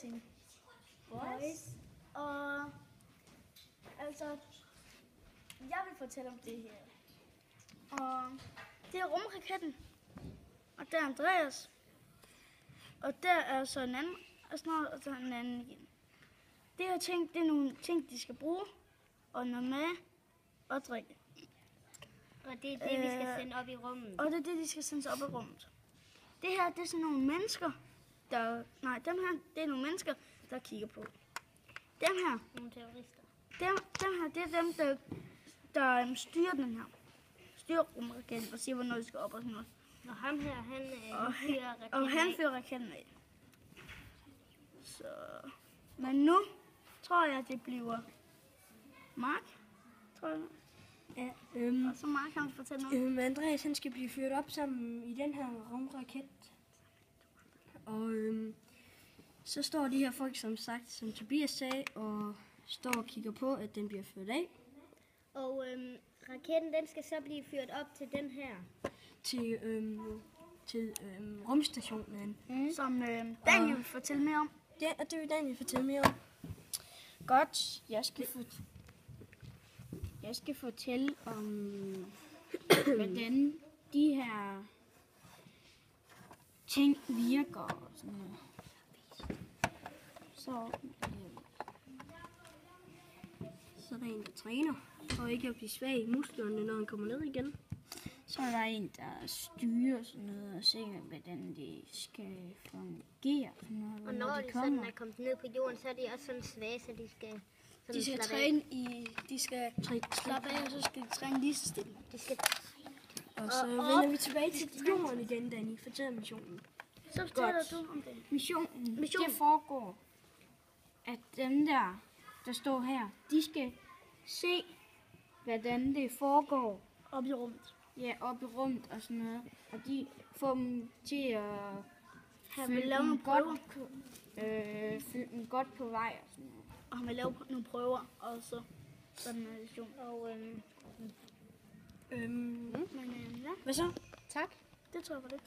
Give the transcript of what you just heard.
Team Boys. Og altså, jeg vil fortælle om det her. Og det er rumraketten. Og der er Andreas. Og der er så en anden, og snart og så en anden igen. Det her ting, det er nogle ting, de skal bruge, og noget mad og drikke. Og det er det, vi skal sende op i rummet. Og det er det, de skal sendes op i rummet. Det her, det er sådan nogle mennesker, dem her, det er nogle mennesker, der kigger på. Dem her, Nogle terrorister. dem her, det er dem, der styrer den her. Styrer rumraketten og siger, hvornår de skal op og sådan noget. Og ham her, han fyrer raketten Og han fyrer raketten af. Så... Men nu tror jeg, det bliver Mark, tror jeg. Ja, Og så Mark, han vil fortælle noget. Andreas, han skal blive fyret op sammen i den her rumraket. Og så står de her folk, som sagt, som Tobias sagde, og står og kigger på, at den bliver fyret af. Og raketten, den skal så blive fyret op til den her. Til rumstationen. Som Daniel vil fortælle mere om. Ja, og det vil Daniel fortælle mere om. Godt, jeg skal fortælle om, hvordan de her ting virker og sådan noget. Så er der en, der træner, og ikke at blive svag i musklerne, når han kommer ned igen. Så er der en, der styrer sådan noget og ser, hvordan det skal fungere. Sådan noget, Og når de sådan er kommet ned på jorden, så er de også sådan svage, så de skal sådan De skal slappe træne i... De skal slappe af, og så skal de træne lige så stille. De skal... Og så vender vi tilbage til jorden igen, Danny. Fortæl missionen. Så fortæller du om det. Missionen, det foregår, at dem der står her, de skal se, hvordan det foregår. Op i rummet. Ja, op i rummet og sådan noget. Og de får dem til at følge dem godt på vej og sådan noget. Og han vil lave nogle prøver, og så sådan en mission. Og Men ja, Hvad så? tak. det tror jeg var det.